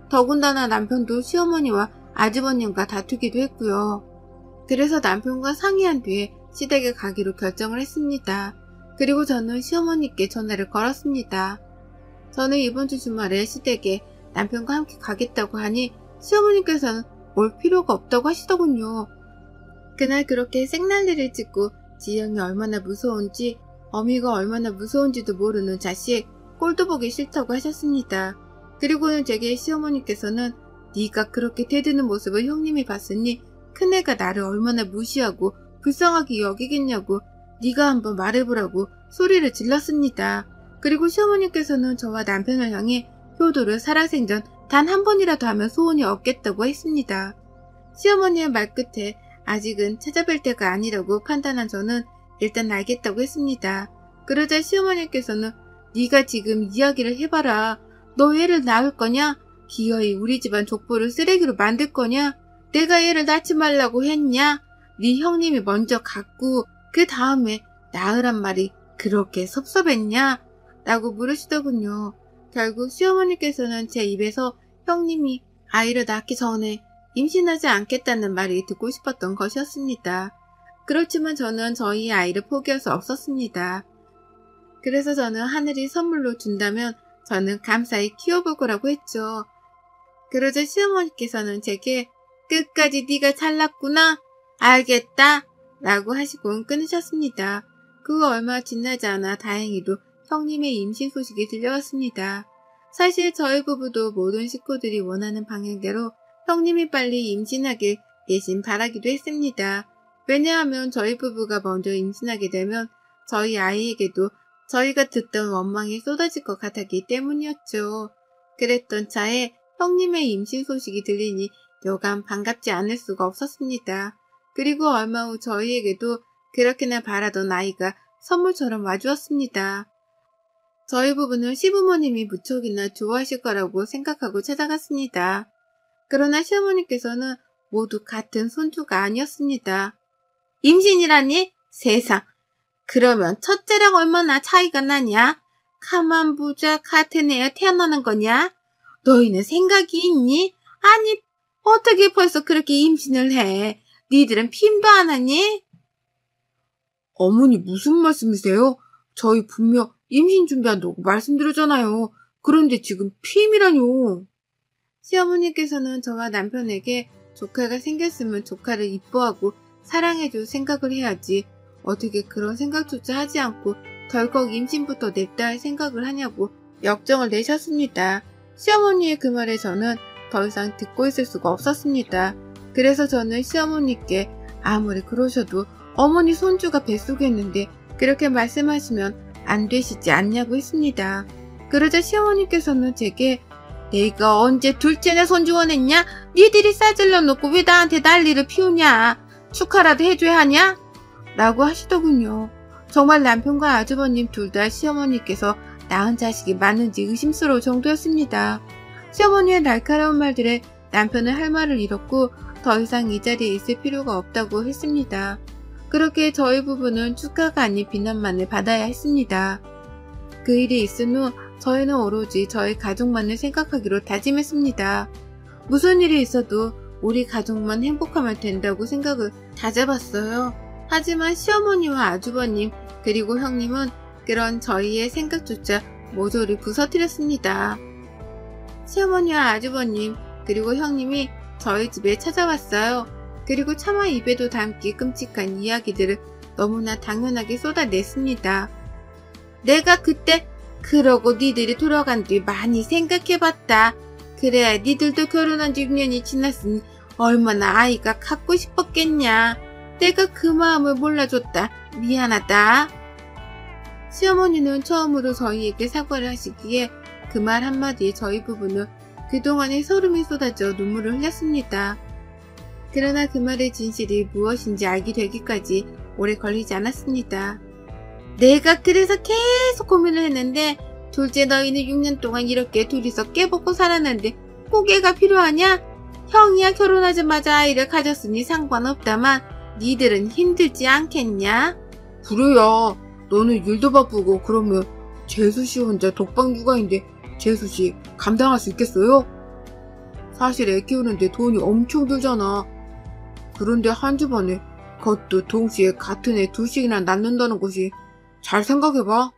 더군다나 남편도 시어머니와 아주버님과 다투기도 했고요. 그래서 남편과 상의한 뒤에 시댁에 가기로 결정을 했습니다. 그리고 저는 시어머니께 전화를 걸었습니다. 저는 이번 주 주말에 시댁에 남편과 함께 가겠다고 하니 시어머니께서는 올 필요가 없다고 하시더군요. 그날 그렇게 생난리를 찍고 지영이 얼마나 무서운지 어미가 얼마나 무서운지도 모르는 자식 꼴도 보기 싫다고 하셨습니다. 그리고는 제게 시어머니께서는 네가 그렇게 대드는 모습을 형님이 봤으니 큰애가 나를 얼마나 무시하고 불쌍하게 여기겠냐고 네가 한번 말해보라고 소리를 질렀습니다. 그리고 시어머니께서는 저와 남편을 향해 효도를 살아생전 단 한 번이라도 하면 소원이 없겠다고 했습니다. 시어머니의 말 끝에 아직은 찾아뵐 때가 아니라고 판단한 저는 일단 알겠다고 했습니다. 그러자 시어머니께서는 네가 지금 이야기를 해봐라. 너 얘를 낳을 거냐? 기어이 우리 집안 족보를 쓰레기로 만들 거냐? 내가 얘를 낳지 말라고 했냐? 네 형님이 먼저 갖고 그 다음에 낳으란 말이 그렇게 섭섭했냐? 라고 물으시더군요. 결국 시어머니께서는 제 입에서 형님이 아이를 낳기 전에 임신하지 않겠다는 말이 듣고 싶었던 것이었습니다. 그렇지만 저는 저희 아이를 포기할 수 없었습니다. 그래서 저는 하늘이 선물로 준다면 저는 감사히 키워볼 거라고 했죠. 그러자 시어머니께서는 제게 끝까지 네가 잘났구나 알겠다 라고 하시곤 끊으셨습니다. 그 얼마 지나지 않아 다행히도 형님의 임신 소식이 들려왔습니다. 사실 저희 부부도 모든 식구들이 원하는 방향대로 형님이 빨리 임신하길 내심 바라기도 했습니다. 왜냐하면 저희 부부가 먼저 임신하게 되면 저희 아이에게도 저희가 듣던 원망이 쏟아질 것 같았기 때문이었죠. 그랬던 차에 형님의 임신 소식이 들리니 여간 반갑지 않을 수가 없었습니다. 그리고 얼마 후 저희에게도 그렇게나 바라던 아이가 선물처럼 와주었습니다. 저희 부부는 시부모님이 무척이나 좋아하실 거라고 생각하고 찾아갔습니다. 그러나 시어머니께서는 모두 같은 손주가 아니었습니다. 임신이라니? 세상! 그러면 첫째랑 얼마나 차이가 나냐? 가만 보자 같은 애가 태어나는 거냐? 너희는 생각이 있니? 아니 어떻게 벌써 그렇게 임신을 해? 니들은 핌도 안 하니? 어머니 무슨 말씀이세요? 저희 분명 임신 준비한다고 말씀드렸잖아요. 그런데 지금 핌이라뇨. 시어머니께서는 저와 남편에게 조카가 생겼으면 조카를 이뻐하고 사랑해줄 생각을 해야지 어떻게 그런 생각조차 하지 않고 덜컥 임신부터 냈다 할 생각을 하냐고 역정을 내셨습니다. 시어머니의 그 말에 저는 더 이상 듣고 있을 수가 없었습니다. 그래서 저는 시어머니께 아무리 그러셔도 어머니 손주가 뱃속에 있는데 그렇게 말씀하시면 안 되시지 않냐고 했습니다. 그러자 시어머니께서는 제게 내가 언제 둘째나 손주 원했냐? 니들이 싸질러 놓고 왜 나한테 난리를 피우냐? 축하라도 해줘야 하냐? 라고 하시더군요. 정말 남편과 아주버님 둘 다 시어머니께서 낳은 자식이 맞는지 의심스러울 정도였습니다. 시어머니의 날카로운 말들에 남편은 할 말을 잃었고 더 이상 이 자리에 있을 필요가 없다고 했습니다. 그렇게 저희 부부는 축하가 아닌 비난만을 받아야 했습니다. 그 일이 있은 후 저희는 오로지 저희 가족만을 생각하기로 다짐했습니다. 무슨 일이 있어도 우리 가족만 행복하면 된다고 생각을 다잡았어요. 하지만 시어머니와 아주버님 그리고 형님은 그런 저희의 생각조차 모조리 부서뜨렸습니다. 시어머니와 아주버님 그리고 형님이 저희 집에 찾아왔어요. 그리고 차마 입에도 담기 끔찍한 이야기들을 너무나 당연하게 쏟아냈습니다. 내가 그때 그러고 니들이 돌아간 뒤 많이 생각해봤다. 그래야 니들도 결혼한 지 6년이 지났으니 얼마나 아이가 갖고 싶었겠냐. 내가 그 마음을 몰라줬다. 미안하다. 시어머니는 처음으로 저희에게 사과를 하시기에 그 말 한마디에 저희 부부는 그동안의 소름이 쏟아져 눈물을 흘렸습니다. 그러나 그 말의 진실이 무엇인지 알게 되기까지 오래 걸리지 않았습니다. 내가 그래서 계속 고민을 했는데 둘째 너희는 6년 동안 이렇게 둘이서 깨벗고 살았는데 꼭 애가 필요하냐? 형이야 결혼하자마자 아이를 가졌으니 상관없다만 니들은 힘들지 않겠냐? 그래야 너는 일도 바쁘고 그러면 재수씨 혼자 독방 육아인데 재수씨 감당할 수 있겠어요? 사실 애 키우는데 돈이 엄청 들잖아. 그런데 한 집안에 그것도 동시에 같은 애 둘씩이나 낳는다는 것이 잘 생각해봐.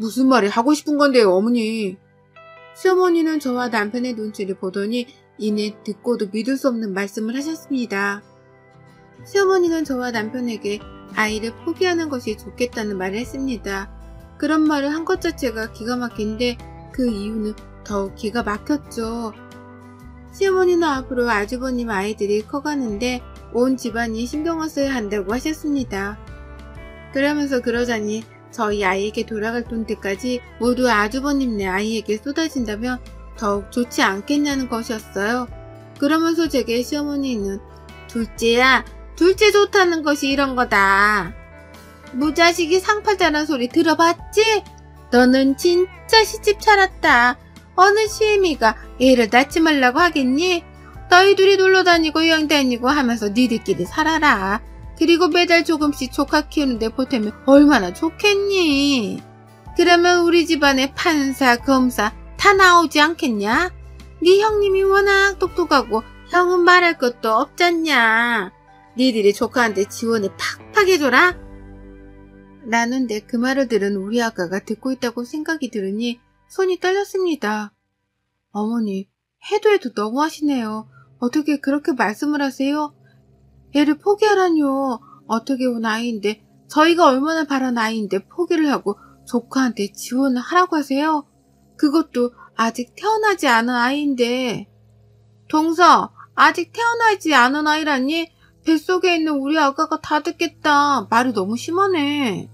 무슨 말이 하고 싶은 건데요, 어머니? 시어머니는 저와 남편의 눈치를 보더니 이내 듣고도 믿을 수 없는 말씀을 하셨습니다. 시어머니는 저와 남편에게 아이를 포기하는 것이 좋겠다는 말을 했습니다. 그런 말을 한 것 자체가 기가 막힌데 그 이유는 더욱 기가 막혔죠. 시어머니는 앞으로 아주버님 아이들이 커가는데 온 집안이 신경을 써야 한다고 하셨습니다. 그러자니 저희 아이에게 돌아갈 돈들까지 모두 아주버님네 아이에게 쏟아진다면 더욱 좋지 않겠냐는 것이었어요. 그러면서 제게 시어머니는 둘째야, 둘째 좋다는 것이 이런 거다. 무자식이 상팔자란 소리 들어봤지? 너는 진짜 시집 차렸다. 어느 시애미가 애를 낳지 말라고 하겠니? 너희 둘이 놀러다니고 여행 다니고 하면서 니들끼리 살아라. 그리고 매달 조금씩 조카 키우는데 보태면 얼마나 좋겠니? 그러면 우리 집안에 판사, 검사 다 나오지 않겠냐? 네 형님이 워낙 똑똑하고 형은 말할 것도 없잖냐? 니들이 조카한테 지원을 팍팍 해줘라? 라는데 그 말을 들은 우리 아가가 듣고 있다고 생각이 들으니 손이 떨렸습니다. 어머니, 해도 너무하시네요. 어떻게 그렇게 말씀을 하세요? 애를 포기하라뇨. 어떻게 온 아이인데, 저희가 얼마나 바란 아이인데 포기를 하고 조카한테 지원을 하라고 하세요? 그것도 아직 태어나지 않은 아이인데. 동서, 아직 태어나지 않은 아이라니? 뱃속에 있는 우리 아가가 다 듣겠다. 말이 너무 심하네.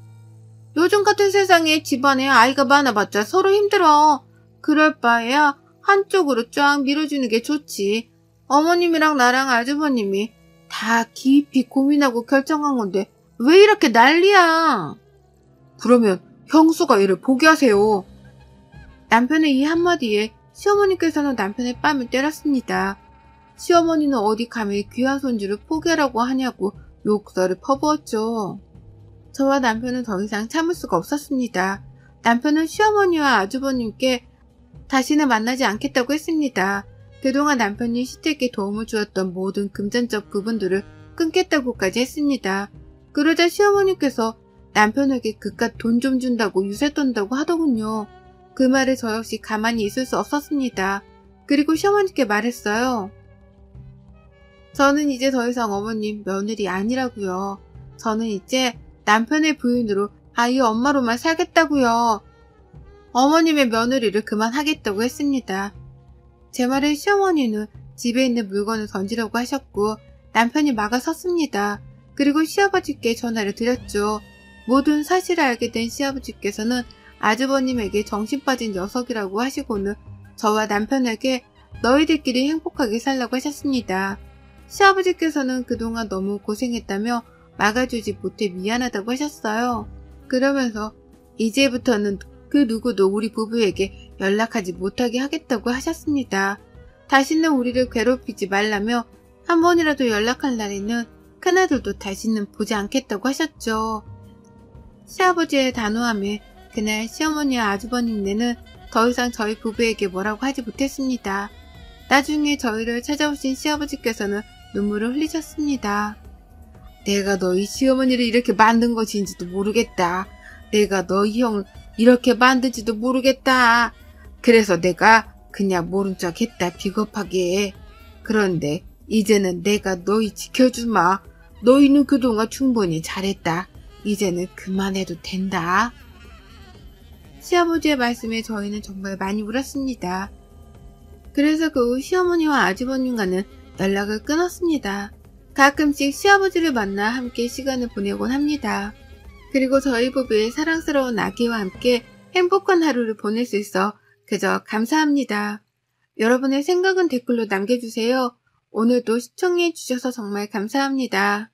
요즘 같은 세상에 집안에 아이가 많아봤자 서로 힘들어. 그럴 바에야 한쪽으로 쫙 밀어주는 게 좋지. 어머님이랑 나랑 아주버님이 다 깊이 고민하고 결정한 건데 왜 이렇게 난리야? 그러면 형수가 애를 포기하세요. 남편의 이 한마디에 시어머니께서는 남편의 뺨을 때렸습니다. 시어머니는 어디 감히 귀한 손주를 포기하라고 하냐고 욕설을 퍼부었죠. 저와 남편은 더 이상 참을 수가 없었습니다. 남편은 시어머니와 아주버님께 다시는 만나지 않겠다고 했습니다. 그동안 남편이 시댁에 도움을 주었던 모든 금전적 부분들을 끊겠다고까지 했습니다. 그러자 시어머니께서 남편에게 그깟 돈 좀 준다고 유세 떤다고 하더군요. 그 말에 저 역시 가만히 있을 수 없었습니다. 그리고 시어머니께 말했어요. 저는 이제 더 이상 어머님 며느리 아니라고요. 저는 이제 남편의 부인으로 아이 엄마로만 살겠다고요. 어머님의 며느리를 그만하겠다고 했습니다. 제 말에 시어머니는 집에 있는 물건을 던지려고 하셨고 남편이 막아섰습니다. 그리고 시아버지께 전화를 드렸죠. 모든 사실을 알게 된 시아버지께서는 아주버님에게 정신 빠진 녀석이라고 하시고는 저와 남편에게 너희들끼리 행복하게 살라고 하셨습니다. 시아버지께서는 그동안 너무 고생했다며 막아주지 못해 미안하다고 하셨어요. 그러면서 이제부터는 그 누구도 우리 부부에게 연락하지 못하게 하겠다고 하셨습니다. 다시는 우리를 괴롭히지 말라며 한 번이라도 연락할 날에는 큰아들도 다시는 보지 않겠다고 하셨죠. 시아버지의 단호함에 그날 시어머니와 아주버님네는 더 이상 저희 부부에게 뭐라고 하지 못했습니다. 나중에 저희를 찾아오신 시아버지께서는 눈물을 흘리셨습니다. 내가 너희 시어머니를 이렇게 만든 것인지도 모르겠다. 내가 너희 형을 이렇게 만든지도 모르겠다. 그래서 내가 그냥 모른 척 했다, 비겁하게. 그런데 이제는 내가 너희 지켜주마. 너희는 그동안 충분히 잘했다. 이제는 그만해도 된다. 시아버지의 말씀에 저희는 정말 많이 울었습니다. 그래서 그 후 시어머니와 아주버님과는 연락을 끊었습니다. 가끔씩 시아버지를 만나 함께 시간을 보내곤 합니다. 그리고 저희 부부의 사랑스러운 아기와 함께 행복한 하루를 보낼 수 있어 그저 감사합니다. 여러분의 생각은 댓글로 남겨주세요. 오늘도 시청해주셔서 정말 감사합니다.